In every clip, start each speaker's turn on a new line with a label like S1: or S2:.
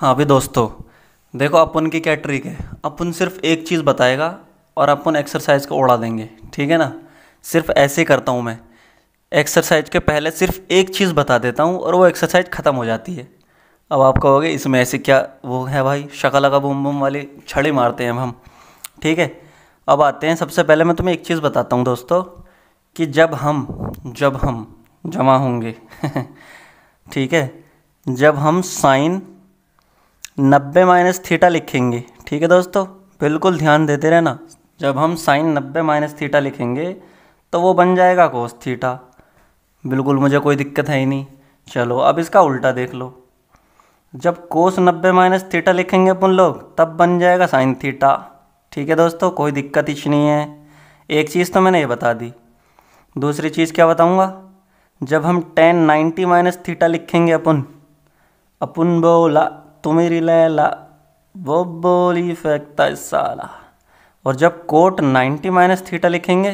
S1: हाँ भी दोस्तों, देखो अपन की क्या ट्रिक है। अपन सिर्फ एक चीज़ बताएगा और अपन एक्सरसाइज को उड़ा देंगे, ठीक है ना। सिर्फ ऐसे ही करता हूँ मैं। एक्सरसाइज के पहले सिर्फ एक चीज़ बता देता हूँ और वो एक्सरसाइज ख़त्म हो जाती है। अब आप कहोगे इसमें ऐसे क्या वो है भाई, शकला का बूम बूम वाली छड़ी मारते हैं हम। ठीक है, अब आते हैं। सबसे पहले मैं तुम्हें एक चीज़ बताता हूँ दोस्तों कि जब हम जमा होंगे ठीक है, जब हम साइन 90 माइनस थीटा लिखेंगे, ठीक है दोस्तों, बिल्कुल ध्यान देते रहना। जब हम साइन 90 माइनस थीटा लिखेंगे तो वो बन जाएगा कोस थीटा। बिल्कुल, मुझे कोई दिक्कत है ही नहीं। चलो अब इसका उल्टा देख लो। जब कोस 90 माइनस थीटा लिखेंगे अपन लोग तब बन जाएगा साइन थीटा। ठीक है दोस्तों, कोई दिक्कत ही नहीं है। एक चीज़ तो मैंने ये बता दी। दूसरी चीज़ क्या बताऊंगा, जब हम टेन 90 माइनस थीटा लिखेंगे अपन अपन बोला तू मेरी लैला, वो बोली फेंकता साला। और जब कोट 90 माइनस थीटा लिखेंगे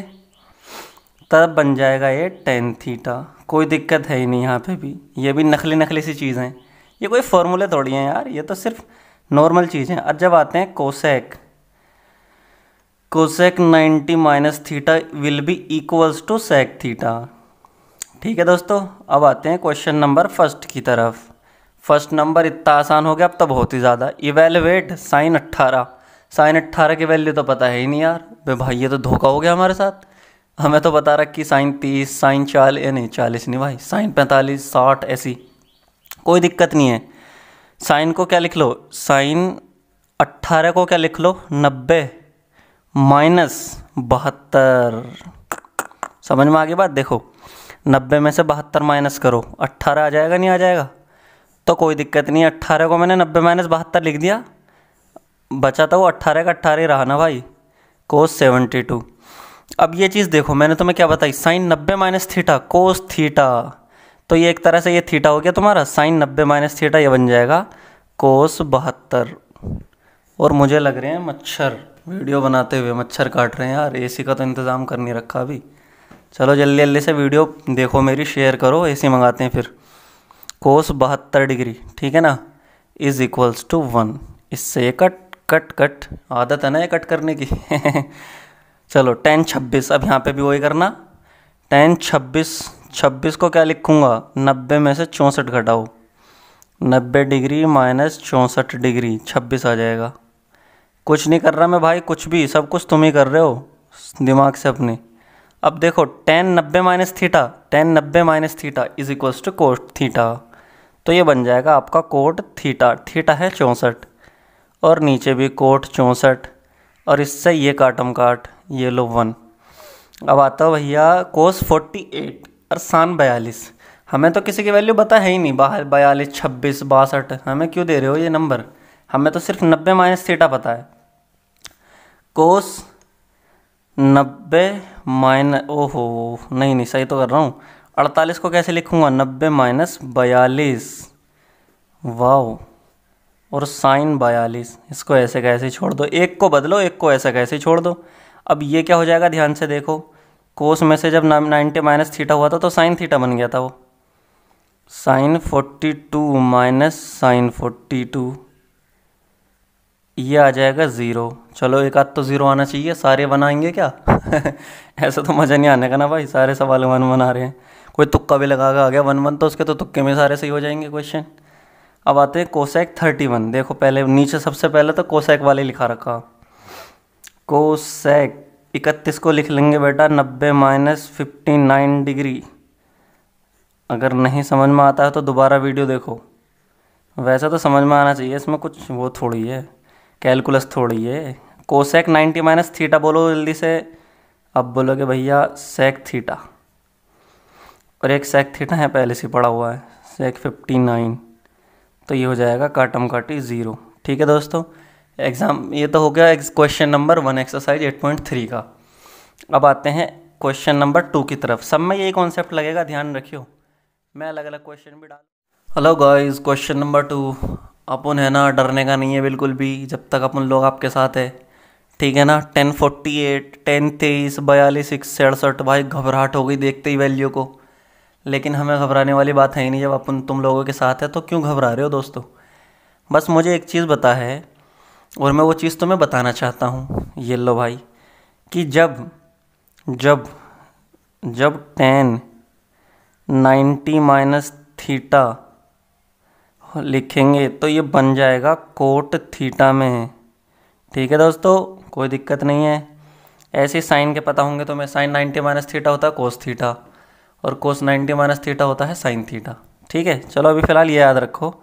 S1: तब बन जाएगा ये टेन थीटा। कोई दिक्कत है ही नहीं यहाँ पे भी। ये भी नकली नकली सी चीज़ हैं, ये कोई फॉर्मूले थोड़ी हैं यार, ये तो सिर्फ नॉर्मल चीज़ हैं। अब जब आते हैं cosec, cosec 90 minus theta will be equals to sec theta. ठीक है दोस्तों, अब आते हैं क्वेश्चन नंबर फर्स्ट की तरफ। फर्स्ट नंबर इतना आसान हो गया, अब तो बहुत ही ज़्यादा। Evaluate sign 18। साइन 18 की वैल्यू तो पता है ही नहीं यार। बे भाई, ये तो धोखा हो गया हमारे साथ। हमें तो बता रखी साइन 30, साइन 40, नहीं 40 नहीं भाई, साइन 45, 60 ऐसी। कोई दिक्कत नहीं है। साइन को क्या लिख लो, साइन 18 को क्या लिख लो, 90 माइनस 72। समझ में आ गई बात। देखो 90 में से 72 माइनस करो, 18 आ जाएगा, नहीं आ जाएगा? तो कोई दिक्कत नहीं है। 18 को मैंने 90 माइनस 72 लिख दिया, बचा था वो 18 का 18 ही रहा ना भाई, कोस 72। अब ये चीज़ देखो, मैंने तुम्हें क्या बताई, sine 90 minus theta cos theta. तो ये एक तरह से ये थीटा हो गया तुम्हारा, साइन 90 माइनस थीटा ये बन जाएगा कोस 72। और मुझे लग रहे हैं मच्छर वीडियो बनाते हुए मच्छर काट रहे हैं यार। एसी का तो इंतज़ाम कर नहीं रखा अभी। चलो जल्दी जल्दी से वीडियो देखो मेरी, शेयर करो, एसी मंगाते हैं फिर। कोस 72 डिग्री, ठीक है ना, इज़ इक्वल्स टू 1। इससे ये कट कट कट, आदत है ना ये कट करने की चलो टेन 26, अब यहाँ पे भी वही करना। टेन 26 को क्या लिखूँगा, 90 में से 64 घटाओ, 90 डिग्री माइनस 64 डिग्री, 26 आ जाएगा। कुछ नहीं कर रहा मैं भाई, कुछ भी, सब कुछ तुम ही कर रहे हो दिमाग से अपने। अब देखो tan 90 minus theta, tan 90 minus theta is equals to cot theta. तो ये बन जाएगा आपका कोट थीटा। थीटा है 64 और नीचे भी कोट 64, और इससे ये काटम काट, ये लो 1। अब आता हो भैया कोस 48 और सान 42। हमें तो किसी की वैल्यू पता है ही नहीं, बाहर 42, 26, 62, हमें क्यों दे रहे हो ये नंबर? हमें तो सिर्फ 90 माइनस थीटा पता है। कोस 90 माइनस, ओहो नहीं नहीं सही तो कर रहा हूँ। 48 को कैसे लिखूँगा, 90 माइनस 42, वाओ। और साइन 42, इसको ऐसे कैसे छोड़ दो, एक को बदलो, एक को ऐसे कैसे छोड़ दो। अब ये क्या हो जाएगा, ध्यान से देखो। कोस में से जब 90 माइनस थीटा हुआ था तो साइन थीटा बन गया था वो। साइन 42 माइनस साइन 42, ये आ जाएगा 0। चलो एक आध तो 0 आना चाहिए, सारे बनाएंगे क्या ऐसा तो मज़ा नहीं आने का ना भाई, सारे सवाल 1 1 आ रहे हैं। कोई तुक्का भी लगा के आ गया 1 1, तो उसके तो तुक्के में सारे सही हो जाएंगे क्वेश्चन। अब आते हैं कोसेक 31। देखो पहले नीचे सबसे पहले तो कोसेक वाले लिखा रखा। कोसेक 31 को लिख लेंगे बेटा 90 माइनस 59 डिग्री। अगर नहीं समझ में आता है तो दोबारा वीडियो देखो। वैसे तो समझ में आना चाहिए, इसमें कुछ वो थोड़ी है, कैलकुलस थोड़ी है। कोसेक 90 माइनस थीटा बोलो जल्दी से। अब बोलोगे भैया सेक थीटा, और एक सेक थीटा है पहले से पड़ा हुआ है, सेक 59। तो ये हो जाएगा काटम काटी 0। ठीक है दोस्तों, एग्ज़ाम ये तो हो गया क्वेश्चन नंबर 1 एक्सरसाइज 8.3 का। अब आते हैं क्वेश्चन नंबर 2 की तरफ। सब में यही कॉन्सेप्ट लगेगा, ध्यान रखियो, मैं अलग अलग क्वेश्चन भी डाल। Hello guys, question number 2। अपन है ना, डरने का नहीं है बिल्कुल भी, जब तक अपन लोग आपके साथ है, ठीक है ना। 1048, 1023, 42, 67, भाई घबराहट हो गई देखते ही वैल्यू को। लेकिन हमें घबराने वाली बात है ही नहीं, जब अपन तुम लोगों के साथ है तो क्यों घबरा रहे हो दोस्तों। बस मुझे एक चीज़ बता है और मैं वो चीज़ तुम्हें बताना चाहता हूँ। ये लो भाई कि जब जब जब tan 90 माइनस थीटा लिखेंगे तो ये बन जाएगा कोट थीटा में। ठीक है दोस्तों, कोई दिक्कत नहीं है। ऐसे साइन के पता होंगे तो मैं साइन 90 माइनस थीटा होता है कोस थीटा और कोस 90 माइनस थीटा होता है साइन थीटा। ठीक है, चलो अभी फ़िलहाल ये याद रखो।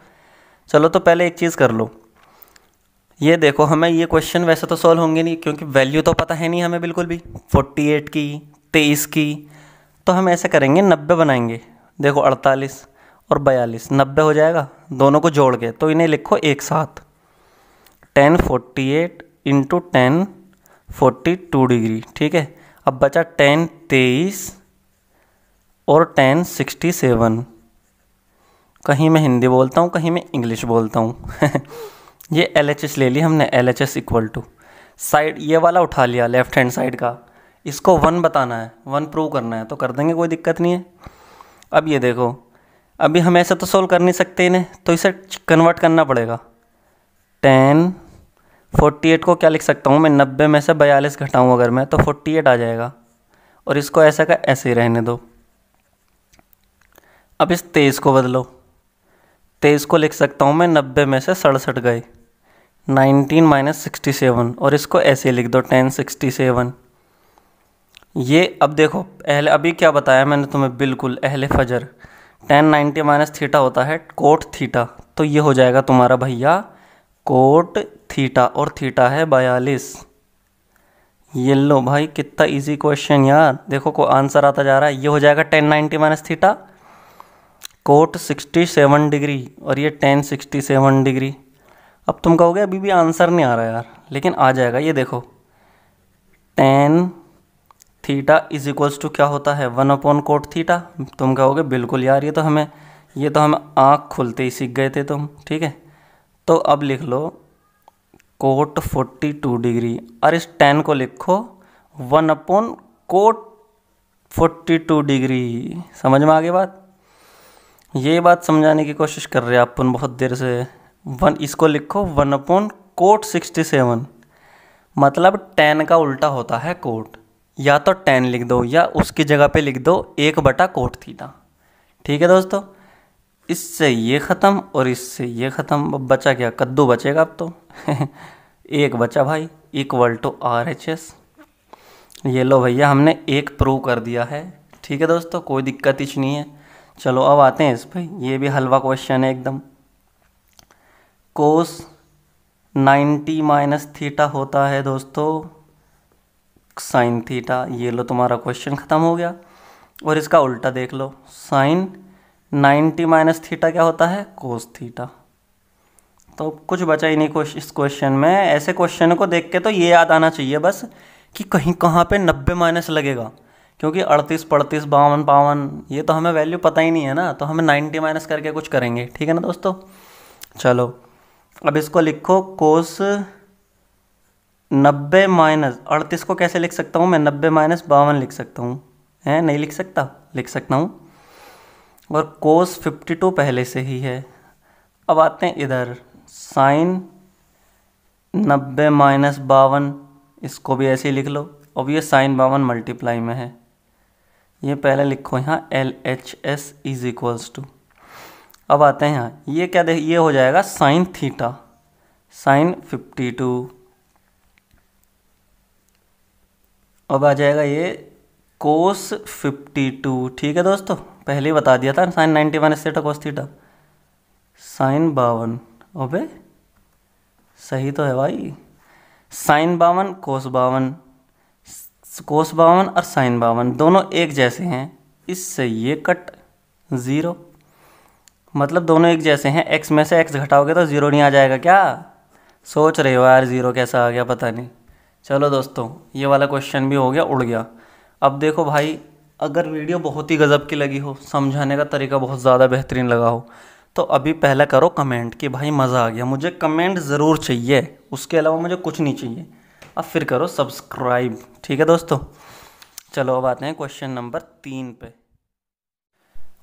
S1: चलो तो पहले एक चीज़ कर लो, ये देखो हमें ये क्वेश्चन वैसे तो सॉल्व होंगे नहीं क्योंकि वैल्यू तो पता है नहीं हमें बिल्कुल भी, 48 की 23 की। तो हम ऐसे करेंगे 90 बनाएंगे। देखो 48 और 42 90 हो जाएगा दोनों को जोड़ के, तो इन्हें लिखो एक साथ, tan 48 इंटू tan 42 डिग्री। ठीक है, अब बचा tan 23 और tan 67। कहीं मैं हिंदी बोलता हूँ कहीं मैं इंग्लिश बोलता हूँ ये LHS ले ली हमने, LHS इक्वल टू साइड ये वाला उठा लिया लेफ्ट हैंड साइड का, इसको 1 बताना है, 1 प्रूव करना है तो कर देंगे, कोई दिक्कत नहीं है। अब ये देखो, अभी हम ऐसे तो सोल्व कर नहीं सकते इन्हें, तो इसे कन्वर्ट करना पड़ेगा। tan 48 को क्या लिख सकता हूँ मैं, 90 में से 42 घटाऊँ अगर मैं तो 48 आ जाएगा, और इसको ऐसा का ऐसे ही रहने दो। अब इस 23 को बदलो, 23 को लिख सकता हूँ मैं 90 में से 67 गए, 19 माइनस 67, और इसको ऐसे लिख दो tan 67। ये अब देखो अहले अभी क्या बताया मैंने तुम्हें, बिल्कुल अहले फजर, tan 90 माइनस थीटा होता है कोट थीटा, तो ये हो जाएगा तुम्हारा भैया कोट थीटा, और थीटा है 42। ये लो भाई कितना इजी क्वेश्चन यार, देखो को आंसर आता जा रहा है। ये हो जाएगा tan 90 minus theta coat 67 degree और ये tan 67 डिग्री। अब तुम कहोगे अभी भी आंसर नहीं आ रहा यार, लेकिन आ जाएगा। ये देखो tan theta is equals to क्या होता है 1 अपॉन कोट थीटा। तुम कहोगे बिल्कुल यार, ये तो हमें आँख खुलते ही सीख गए थे तुम। ठीक है, तो अब लिख लो कोट 42 डिग्री और इस tan को लिखो 1 अपॉन कोट 42 डिग्री। समझ में आ गई बात? ये बात समझाने की कोशिश कर रहे हैं अपन बहुत देर से। इसको लिखो 1 अपॉन कोट 67, मतलब tan का उल्टा होता है कोट। या तो tan लिख दो या उसकी जगह पे लिख दो 1 बटा कोट थीटा। ठीक है दोस्तों, इससे ये ख़त्म और इससे ये ख़त्म। अब बचा क्या, कद्दू बचेगा अब तो एक बचा भाई, इक्वल टू RHS। ये लो भैया हमने एक प्रूव कर दिया है। ठीक है दोस्तों, कोई दिक्कत ही नहीं है। चलो अब आते हैं इस भाई, ये भी हलवा क्वेश्चन है एकदम। कोस 90 माइनस थीटा होता है दोस्तों साइन थीटा। ये लो तुम्हारा क्वेश्चन ख़त्म हो गया। और इसका उल्टा देख लो, साइन 90 माइनस थीटा क्या होता है कोस थीटा। तो कुछ बचा ही नहीं इस क्वेश्चन में। ऐसे क्वेश्चन को देख के तो ये याद आना चाहिए बस कि कहीं कहाँ पे 90 माइनस लगेगा, क्योंकि 38 35 52 52 ये तो हमें वैल्यू पता ही नहीं है ना, तो हमें 90 माइनस करके कुछ करेंगे। ठीक है ना दोस्तों। चलो अब इसको लिखो कोस 90 माइनस 38 को कैसे लिख सकता हूँ मैं, 90 माइनस 52 लिख सकता हूँ, है नहीं लिख सकता, लिख सकता हूँ। और कोस 52 पहले से ही है। अब आते हैं इधर, साइन 90 माइनस 52, इसको भी ऐसे ही लिख लो। अब ये साइन 52 मल्टीप्लाई में है, ये पहले लिखो यहाँ LHS इज इक्वल्स टू। अब आते हैं यहाँ, ये क्या देख, ये हो जाएगा साइन थीटा, साइन 52। अब आ जाएगा ये कोस 52। ठीक है दोस्तों, पहले ही बता दिया था sine 90 minus theta cos theta, sine 52। अबे सही तो है भाई, साइन 52 कोस 52, कोस 52 और साइन 52 दोनों एक जैसे हैं, इससे ये कट 0, मतलब दोनों एक जैसे हैं। x में से x घटाओगे तो 0 नहीं आ जाएगा क्या? सोच रहे हो यार 0 कैसा आ गया पता नहीं। चलो दोस्तों, ये वाला क्वेश्चन भी हो गया, उड़ गया। अब देखो भाई, अगर वीडियो बहुत ही गज़ब की लगी हो, समझाने का तरीका बहुत ज़्यादा बेहतरीन लगा हो, तो अभी पहले करो कमेंट कि भाई मज़ा आ गया। मुझे कमेंट ज़रूर चाहिए, उसके अलावा मुझे कुछ नहीं चाहिए। अब फिर करो सब्सक्राइब। ठीक है दोस्तों, चलो अब आते हैं क्वेश्चन नंबर 3 पे।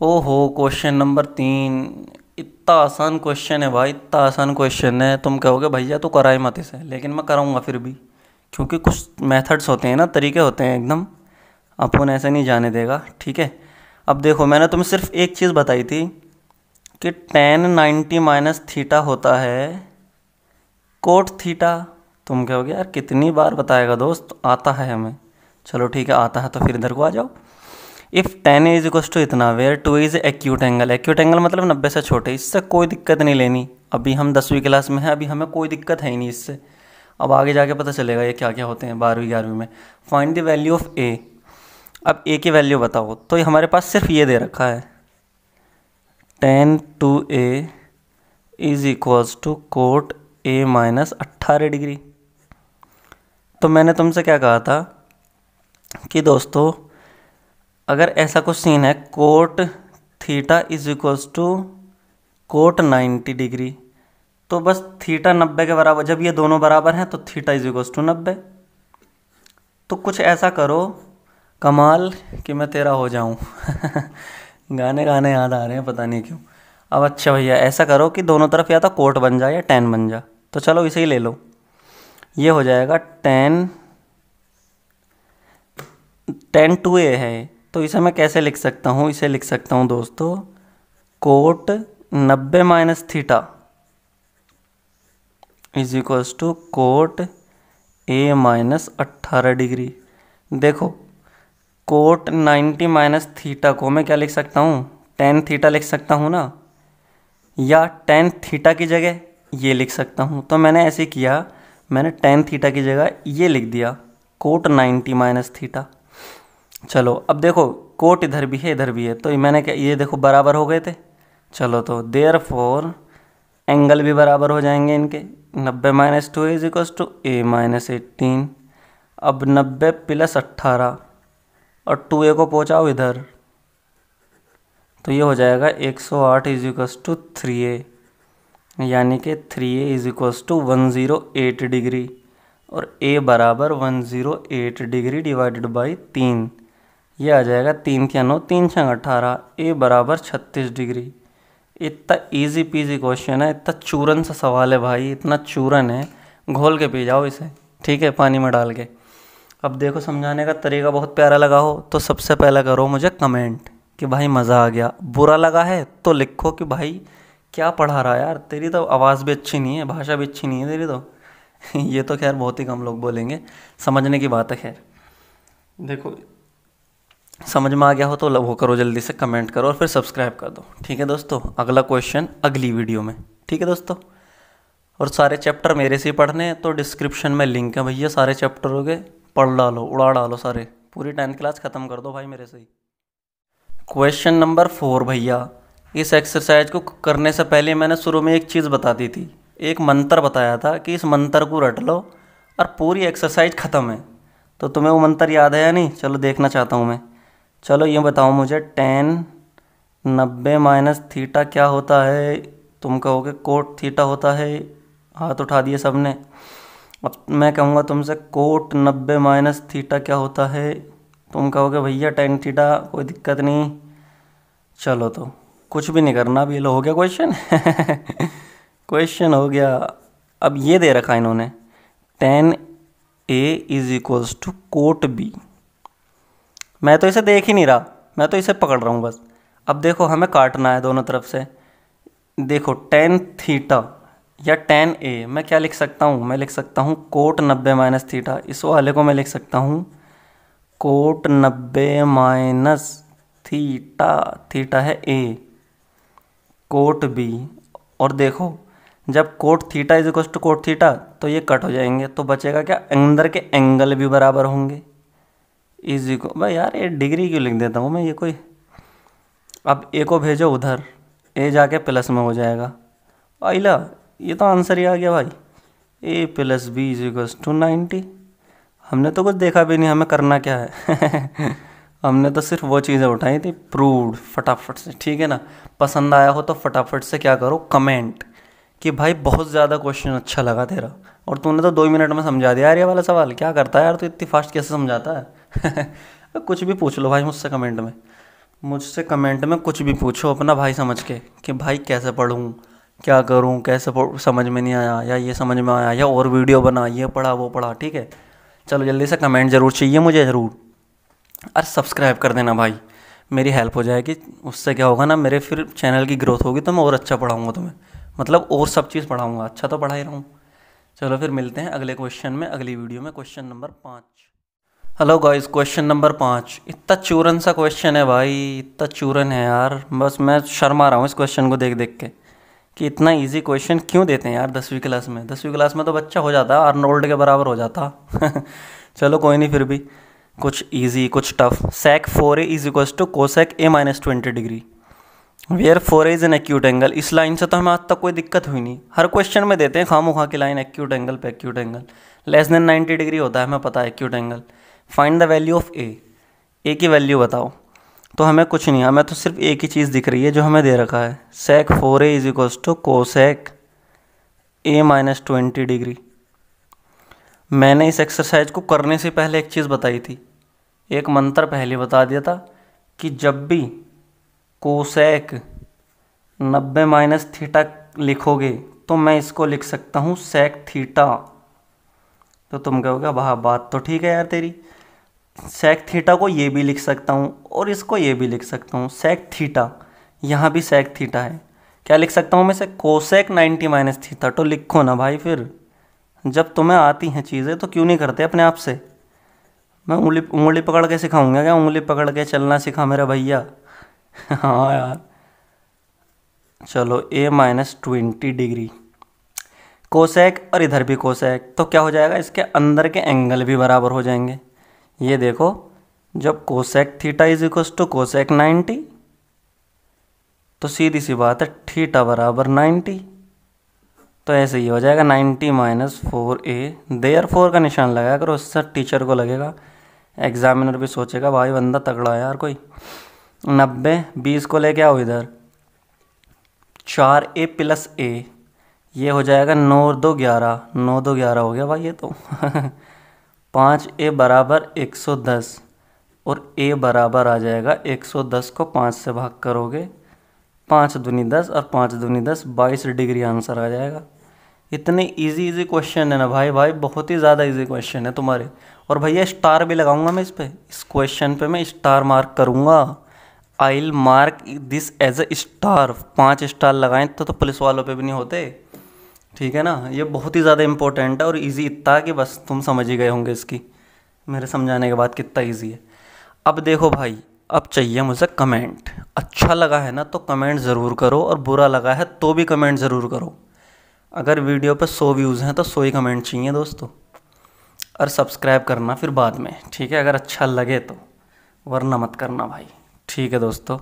S1: ओहो, क्वेश्चन नंबर 3 इतना आसान क्वेश्चन है भाई, इतना आसान क्वेश्चन है। तुम कहोगे भैया तो कराए मत इसे, लेकिन मैं कराऊंगा फिर भी, क्योंकि कुछ मेथड्स होते हैं ना, तरीके होते हैं एकदम, अपन ऐसे नहीं जाने देगा। ठीक है, अब देखो मैंने तुम्हें सिर्फ एक चीज़ बताई थी कि tan 90 माइनस थीटा होता है कोट थीटा। तुम कहोगे यार कितनी बार बताएगा दोस्त, आता है हमें। चलो ठीक है, आता है तो फिर इधर को आ जाओ। If tan is equal to इतना, where 2 is acute angle, acute angle मतलब 90 से छोटे, इससे कोई दिक्कत नहीं लेनी। अभी हम 10वीं क्लास में हैं, अभी हमें कोई दिक्कत है ही नहीं इससे। अब आगे जाके पता चलेगा ये क्या क्या होते हैं 12वीं 11वीं में। फाइंड द वैल्यू ऑफ ए। अब ए की वैल्यू बताओ, तो ये हमारे पास सिर्फ ये दे रखा है, tan 2a is equals to cot A minus 18 degree. तो मैंने तुमसे क्या कहा था कि दोस्तों अगर ऐसा कुछ सीन है, cot theta is equals to cot 90 degree, तो बस थीटा 90 के बराबर, जब ये दोनों बराबर हैं तो थीटा इज इक्वल्स टू 90। तो कुछ ऐसा करो कमाल कि मैं तेरा हो जाऊं। गाने गाने याद आ रहे हैं पता नहीं क्यों। अब अच्छा भैया ऐसा करो कि दोनों तरफ या तो कोट बन जाए या tan बन जाए, तो चलो इसे ही ले लो। ये हो जाएगा tan 2a है, तो इसे मैं कैसे लिख सकता हूँ, इसे लिख सकता हूँ दोस्तों cot 90 minus theta is equals to cot A minus 18 degree. देखो कोट 90 माइनस थीटा को मैं क्या लिख सकता हूँ, tan थीटा लिख सकता हूँ ना, या tan थीटा की जगह ये लिख सकता हूँ। तो मैंने ऐसे किया, मैंने tan थीटा की जगह ये लिख दिया कोट 90 माइनस थीटा। चलो अब देखो कोट इधर भी है इधर भी है, तो मैंने क्या, ये देखो बराबर हो गए थे। चलो तो देयरफॉर एंगल भी बराबर हो जाएंगे इनके, 90 minus 2 is equals to A minus 18। अब 90 प्लस 18 और 2a को पहुँचाओ इधर, तो ये हो जाएगा 108 इज इक्वल्स टू 3a, यानी कि 3a is equals to 108 degree, और a बराबर 108 डिग्री डिवाइडेड बाई 3। ये आ जाएगा 3 क्या 9, 3 छंग 18, a बराबर 36 डिग्री। इतना इजी पीजी क्वेश्चन है, इतना चूरन सा सवाल है भाई, इतना चूरन है, घोल के पी जाओ इसे, ठीक है, पानी में डाल के। अब देखो समझाने का तरीका बहुत प्यारा लगा हो तो सबसे पहले करो मुझे कमेंट कि भाई मज़ा आ गया। बुरा लगा है तो लिखो कि भाई क्या पढ़ा रहा है यार, तेरी तो आवाज़ भी अच्छी नहीं है, भाषा भी अच्छी नहीं है तेरी तो। ये तो खैर बहुत ही कम लोग बोलेंगे, समझने की बात है। खैर देखो समझ में आ गया हो तो वो करो, जल्दी से कमेंट करो और फिर सब्सक्राइब कर दो। ठीक है दोस्तों, अगला क्वेश्चन अगली वीडियो में। ठीक है दोस्तों, और सारे चैप्टर मेरे से ही पढ़ने हैं तो डिस्क्रिप्शन में लिंक है भैया, सारे चैप्टर हो गए, पढ़ डालो, उड़ा डालो सारे, पूरी 10th क्लास ख़त्म कर दो भाई मेरे से ही। क्वेश्चन नंबर 4 भैया, इस एक्सरसाइज को करने से पहले मैंने शुरू में एक चीज़ बता दी थी, एक मंत्र बताया था कि इस मंत्र को रट लो और पूरी एक्सरसाइज ख़त्म है। तो तुम्हें वो मंत्र याद है या नहीं, चलो देखना चाहता हूँ मैं। चलो ये बताओ मुझे, tan 90 माइनस थीटा क्या होता है। तुम कहोगे कोट थीटा होता है, हाथ उठा दिए सबने। अब मैं कहूँगा तुमसे कोट 90 माइनस थीटा क्या होता है, तुम कहोगे भैया tan थीटा, कोई दिक्कत नहीं। चलो तो कुछ भी नहीं करना, अब ये लो हो गया क्वेश्चन। क्वेश्चन हो गया। अब ये दे रखा है इन्होंने, tan a is equals to cot b। मैं तो इसे देख ही नहीं रहा, मैं तो इसे पकड़ रहा हूँ बस। अब देखो हमें काटना है दोनों तरफ से। देखो tan थीटा या tan a मैं क्या लिख सकता हूँ, मैं लिख सकता हूँ कोट 90 माइनस थीटा। इस वाले को मैं लिख सकता हूँ कोट 90 माइनस थीटा, थीटा है a, कोट b। और देखो जब cot theta is equal to cot theta तो ये कट हो जाएंगे, तो बचेगा क्या, अंदर के एंगल भी बराबर होंगे। इज इक्वल, भाई यार ये डिग्री क्यों लिख देता हूँ मैं, ये कोई। अब ए को भेजो उधर, ए जाके प्लस में हो जाएगा। आइला ये तो आंसर ही आ गया भाई, a plus B is equals to 90। हमने तो कुछ देखा भी नहीं, हमें करना क्या है। हमने तो सिर्फ वो चीज़ें उठाई थी, प्रूव्ड फटाफट से। ठीक है ना, पसंद आया हो तो फटाफट से क्या करो, कमेंट कि भाई बहुत ज़्यादा क्वेश्चन अच्छा लगा तेरा, और तूने तो 2 मिनट में समझा दिया यार ये वाला सवाल, क्या करता है यार तू, इतनी फास्ट कैसे समझाता है। कुछ भी पूछ लो भाई मुझसे कमेंट में। मुझसे कमेंट में कुछ भी पूछो अपना भाई समझ के कि भाई कैसे पढ़ूँ, क्या करूँ, कैसे समझ में नहीं आया या ये समझ में आया या और वीडियो बना, ये पढ़ा वो पढ़ा, ठीक है। चलो जल्दी से कमेंट ज़रूर चाहिए मुझे ज़रूर, और सब्सक्राइब कर देना भाई, मेरी हेल्प हो जाएगी। उससे क्या होगा ना, मेरे फिर चैनल की ग्रोथ होगी तो मैं और अच्छा पढ़ाऊँगा तुम्हें, मतलब और सब चीज़ पढ़ाऊँगा, अच्छा तो पढ़ा ही रहा हूँ। चलो फिर मिलते हैं अगले क्वेश्चन में, अगली वीडियो में, question number 5। Hello guys, question number 5। इतना चूरन सा क्वेश्चन है भाई, इतना चूरन है यार, बस मैं शर्मा रहा हूँ इस क्वेश्चन को देख देख के कि इतना इजी क्वेश्चन क्यों देते हैं यार 10वीं क्लास में। 10वीं क्लास में तो बच्चा हो जाता, आर्नोल्ड के बराबर हो जाता। चलो कोई नहीं, फिर भी कुछ इजी कुछ tough. sec 4a is equals to cosec a minus 20 degree where 4a is an acute angle. इस लाइन से तो हमें आज तक कोई दिक्कत हुई नहीं, हर क्वेश्चन में देते हैं खामोखा की लाइन, एक्यूट एंगल पे acute angle, less than 90 degree होता है, हमें पता है acute angle. Find the value of A की वैल्यू बताओ। तो हमें कुछ नहीं, हमें तो सिर्फ एक ही चीज़ दिख रही है जो हमें दे रखा है, sec 4a is equals to cosec a minus 20 degree. मैंने इस एक्सरसाइज को करने से पहले एक चीज़ बताई थी, एक मंत्र पहले बता दिया था कि जब भी कोसेक 90 माइनस थीटा लिखोगे तो मैं इसको लिख सकता हूँ सेक थीटा। तो तुम कहोगे वाह बात तो ठीक है यार तेरी, सेक थीटा को ये भी लिख सकता हूँ और इसको ये भी लिख सकता हूँ, सेक थीटा, यहाँ भी सेक थीटा है, क्या लिख सकता हूँ मैं से कोसेक 90 माइनस थीटा। तो लिखो ना भाई, फिर जब तुम्हें आती हैं चीज़ें तो क्यों नहीं करते अपने आप से। मैं उंगली पकड़ के सिखाऊंगा क्या, उंगली पकड़ के चलना सिखा मेरा भैया। हाँ यार, चलो a माइनस 20 डिग्री कोसेक, और इधर भी कोसेक, तो क्या हो जाएगा, इसके अंदर के एंगल भी बराबर हो जाएंगे। ये देखो, जब cosec theta is equal to cosec 90 तो सीधी सी बात है थीटा बराबर 90, तो ऐसे ही हो जाएगा 90 माइनस 4a। देयर फोर का निशान लगाया करो, उससे टीचर को लगेगा, एग्जामिनर भी सोचेगा भाई बंदा तगड़ा है यार कोई। 90 20 को लेके आओ इधर, 4a प्लस a, ये हो जाएगा 9 और 2 11, 9 2 11 हो गया भाई ये तो। 5a बराबर 110 और a बराबर आ जाएगा 110 को 5 से भाग करोगे, 5 दूनी 10 और 5 दूनी 10, 22 डिग्री आंसर आ जाएगा। इतने इजी क्वेश्चन है ना भाई, बहुत ही ज़्यादा इजी क्वेश्चन है तुम्हारे। और भैया स्टार भी लगाऊंगा मैं इस क्वेश्चन पे मैं स्टार मार्क करूंगा। I will mark this as a star, 5 star लगाएं तो पुलिस वालों पे भी नहीं होते, ठीक है ना। ये बहुत ही ज़्यादा इंपॉर्टेंट है और इजी इतना कि बस तुम समझ ही गए होंगे इसकी मेरे समझाने के बाद कितना इजी है। अब देखो भाई, अब चाहिए मुझे कमेंट। अच्छा लगा है ना तो कमेंट ज़रूर करो, और बुरा लगा है तो भी कमेंट ज़रूर करो। अगर वीडियो पे 100 व्यूज़ हैं तो 100 ही कमेंट चाहिए दोस्तों। और सब्सक्राइब करना फिर बाद में, ठीक है, अगर अच्छा लगे तो, वरना मत करना भाई, ठीक है दोस्तों।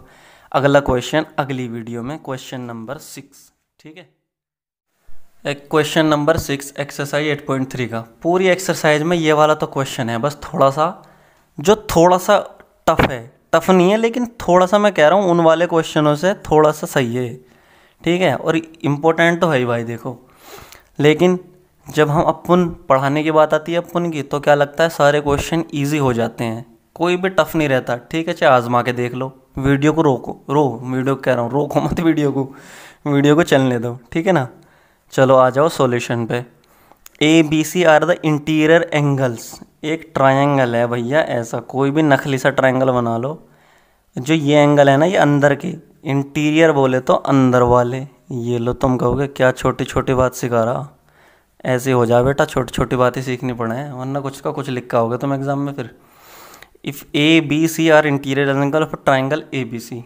S1: अगला क्वेश्चन अगली वीडियो में, क्वेश्चन नंबर 6, ठीक है। एक क्वेश्चन नंबर 6 एक्सरसाइज 8.3 का। पूरी एक्सरसाइज में ये वाला तो क्वेश्चन है, बस थोड़ा सा जो थोड़ा सा टफ है, टफ नहीं है लेकिन थोड़ा सा, मैं कह रहा हूँ उन वाले क्वेश्चनों से थोड़ा सा सही है, ठीक है। और इम्पोर्टेंट तो है ही भाई देखो, लेकिन जब हम अपन पढ़ाने की बात आती है अपन की, तो क्या लगता है सारे क्वेश्चन ईजी हो जाते हैं, कोई भी टफ नहीं रहता, ठीक है। चाहे आजमा के देख लो, वीडियो को वीडियो कह रहा हूँ, रोको मत वीडियो को चलने दो, ठीक है ना। चलो आ जाओ सॉल्यूशन पे। ABC are the interior angles, एक ट्रायंगल है भैया, ऐसा कोई भी नकली सा ट्रायंगल बना लो। जो ये एंगल है ना, ये अंदर के, इंटीरियर बोले तो अंदर वाले। ये लो, तुम कहोगे क्या छोटी छोटी बात सिखा रहा, ऐसे हो जाए बेटा, छोटी छोटी बातें सीखनी पड़े हैं, वरना कुछ का कुछ लिखा होगा तुम एग्जाम में फिर। If ABC are interior angle of triangle ABC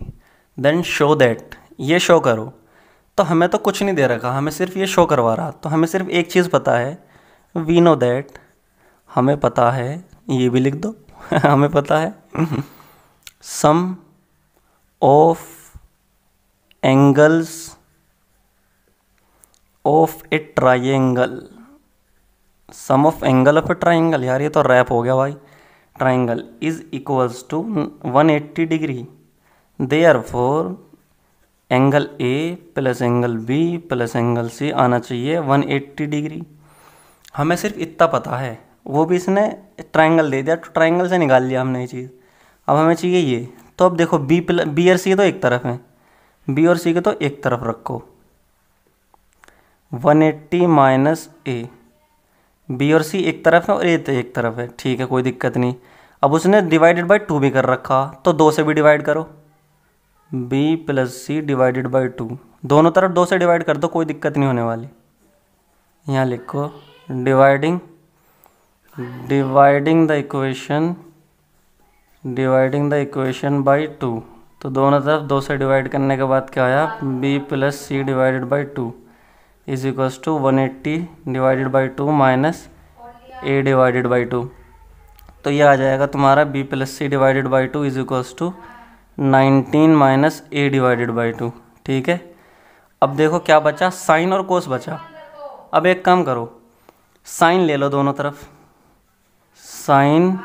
S1: then show that, ये शो करो। तो हमें तो कुछ नहीं दे रखा, हमें सिर्फ ये शो करवा रहा, तो हमें सिर्फ एक चीज़ पता है, वी नो दैट, हमें पता है, ये भी लिख दो। हमें पता है sum of angles of a triangle, sum of angle of a triangle, यार ये तो रैप हो गया भाई। Triangle is equals to 180 degree, therefore angle A plus angle B plus angle C आना चाहिए 180 डिग्री। हमें सिर्फ इतना पता है, वो भी इसने ट्राइंगल दे दिया, तो ट्राइंगल से निकाल लिया हमने ये चीज़। अब हमें चाहिए ये, तो अब देखो बी और सी तो एक तरफ है, बी और सी के तो एक तरफ रखो, 180 माइनस ए, बी और सी एक तरफ है और ए तो एक तरफ है, ठीक है कोई दिक्कत नहीं। अब उसने डिवाइडेड बाई 2 भी कर रखा, तो 2 से भी डिवाइड करो, B plus C divided by 2, दोनों तरफ 2 से डिवाइड कर दो, कोई दिक्कत नहीं होने वाली। यहाँ लिखो डिवाइडिंग द इक्वेशन बाई 2, तो दोनों तरफ 2 से डिवाइड करने के बाद क्या आया, b plus C divided by 2 is equals to 180 divided by 2 minus a divided by 2, तो ये आ जाएगा तुम्हारा b plus C divided by 2 is equals to 19 minus a divided by 2, ठीक है। अब देखो क्या बचा, साइन और कोस बचा। अब एक काम करो, साइन ले लो दोनों तरफ, साइन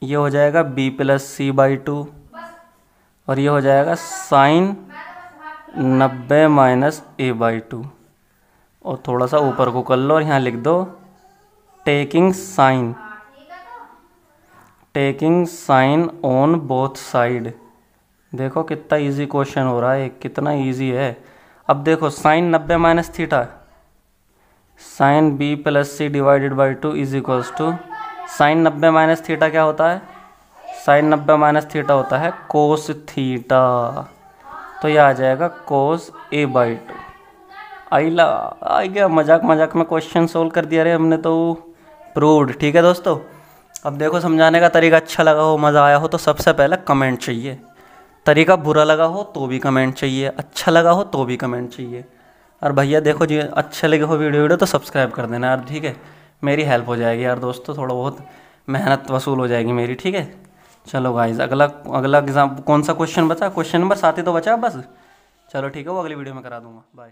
S1: ये हो जाएगा b प्लस सी बाई 2 और ये हो जाएगा साइन 90 माइनस a बाई 2, और थोड़ा सा ऊपर को कर लो और यहाँ लिख दो taking sine on both side. देखो कितना इजी क्वेश्चन हो रहा है, कितना इजी है। अब देखो sine 90 minus theta, sine b plus C divided by 2 is equals to, sine 90 minus theta क्या होता है, साइन 90 माइनस थीटा होता है कोस थीटा, तो ये आ जाएगा कोस a बाई 2। आ गया, मजाक में क्वेश्चन सोल्व कर दिया रे हमने तो, प्रूव्ड। ठीक है दोस्तों, अब देखो समझाने का तरीका अच्छा लगा हो, मज़ा आया हो तो सबसे पहले कमेंट चाहिए, तरीका बुरा लगा हो तो भी कमेंट चाहिए, अच्छा लगा हो तो भी कमेंट चाहिए। और भैया देखो जी अच्छे लगे हो वीडियो तो सब्सक्राइब कर देना यार, ठीक है, मेरी हेल्प हो जाएगी यार दोस्तों, थोड़ा बहुत मेहनत वसूल हो जाएगी मेरी, ठीक है। चलो गाइज अगला एग्जाम कौन सा क्वेश्चन बचा, क्वेश्चन नंबर 7 ही तो बचा बस। चलो ठीक है, वो अगली वीडियो में करा दूंगा, बाय।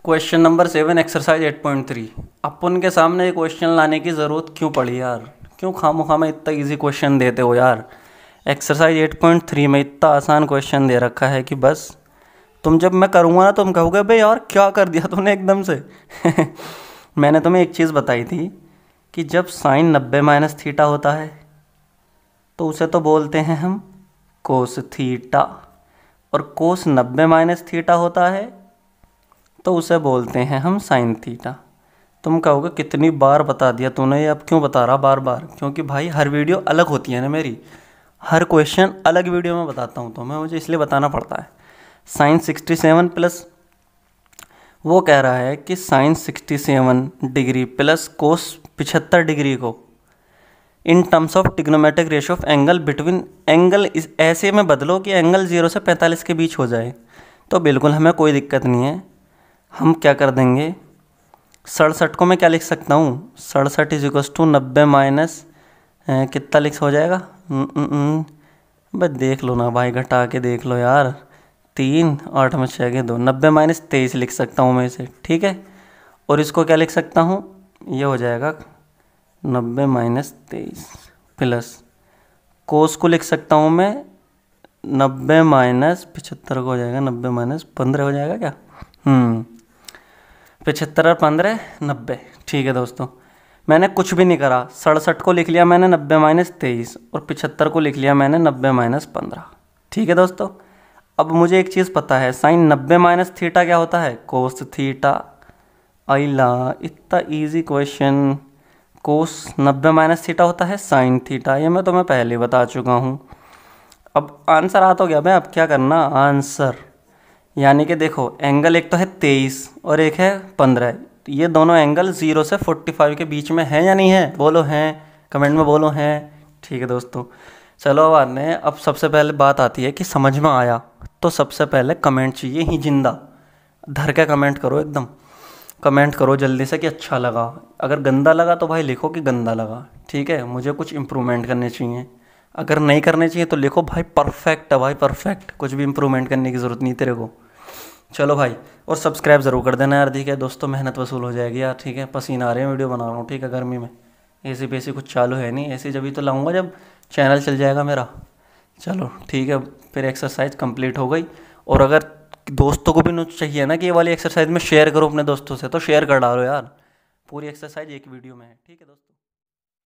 S1: Question number 7 exercise 8.3। अपन के सामने ये क्वेश्चन लाने की ज़रूरत क्यों पड़ी यार, क्यों खामोखा में इतना इजी क्वेश्चन देते हो यार। एक्सरसाइज 8.3 में इतना आसान क्वेश्चन दे रखा है कि बस तुम जब मैं करूँगा ना तुम कहोगे भाई यार क्या कर दिया तूने एकदम से। मैंने तुम्हें एक चीज़ बताई थी कि जब साइन 90 माइनस थीटा होता है तो उसे तो बोलते हैं हम कोस थीटा, और कोस 90 माइनस थीटा होता है तो उसे बोलते हैं हम साइन थीटा। तुम कहोगे कितनी बार बता दिया तूने, ये अब क्यों बता रहा बार बार, क्योंकि भाई हर वीडियो अलग होती है ना मेरी, हर क्वेश्चन अलग वीडियो में बताता हूँ तो मुझे इसलिए बताना पड़ता है। साइन 67 प्लस, वो कह रहा है कि sine 67 degree plus cos 75 degree को in terms of trigonometric ratio of angle between, angle इस ऐसे में बदलो कि एंगल 0 से 45 के बीच हो जाए, तो बिल्कुल हमें कोई दिक्कत नहीं है। हम क्या कर देंगे, 67 को मैं क्या लिख सकता हूँ, 67 इज इक्वल टू 90 माइनस कितना लिख हो जाएगा, बस देख लो ना भाई, घटा के देख लो यार, 3 8 में 6 के 2, 90 माइनस 23 लिख सकता हूँ मैं इसे, ठीक है। और इसको क्या लिख सकता हूँ, ये हो जाएगा 90 माइनस 23 प्लस कोस को लिख सकता हूँ मैं 90 माइनस 75 को हो जाएगा, 90 माइनस 15 हो जाएगा क्या, 75 और 15 90, ठीक है दोस्तों। मैंने कुछ भी नहीं करा, 67 को लिख लिया मैंने 90 माइनस 23 और 75 को लिख लिया मैंने 90 माइनस 15, ठीक है दोस्तों। अब मुझे एक चीज़ पता है, साइन 90 माइनस थीटा क्या होता है, कोस थीटा। आइला इतना easy question, cos 90 minus theta होता है साइन थीटा, ये मैं तुम्हें पहले बता चुका हूँ। अब आंसर आ तो गया भाई, अब क्या करना आंसर, यानी कि देखो एंगल एक तो है 23 और एक है 15, ये दोनों एंगल 0 से 45 के बीच में है या नहीं है, बोलो हैं, कमेंट में बोलो हैं, ठीक है दोस्तों। चलो बाद में, अब सबसे पहले बात आती है कि समझ में आया, तो सबसे पहले कमेंट चाहिए ही, जिंदा धर के कमेंट करो, एकदम कमेंट करो जल्दी से कि अच्छा लगा, अगर गंदा लगा तो भाई लिखो कि गंदा लगा, ठीक है, मुझे कुछ इम्प्रूवमेंट करने चाहिए, अगर नहीं करने चाहिए तो लिखो भाई परफेक्ट है भाई परफेक्ट, कुछ भी इम्प्रूवमेंट करने की ज़रूरत नहीं तेरे को। चलो भाई, और सब्सक्राइब ज़रूर कर देना यार, ठीक है दोस्तों, मेहनत वसूल हो जाएगी यार, ठीक है, पसीना आ रहे हैं वीडियो बना रहा हूँ, ठीक है, गर्मी में एसी बेसी कुछ चालू है नहीं, ऐसी जब भी तो लाऊंगा जब चैनल चल जाएगा मेरा। चलो ठीक है, फिर एक्सरसाइज कंप्लीट हो गई, और अगर दोस्तों को भी चाहिए ना कि ये वाली एक्सरसाइज में शेयर करो अपने दोस्तों से, तो शेयर कर डालो यार, पूरी एक्सरसाइज एक वीडियो में है, ठीक है दोस्तों।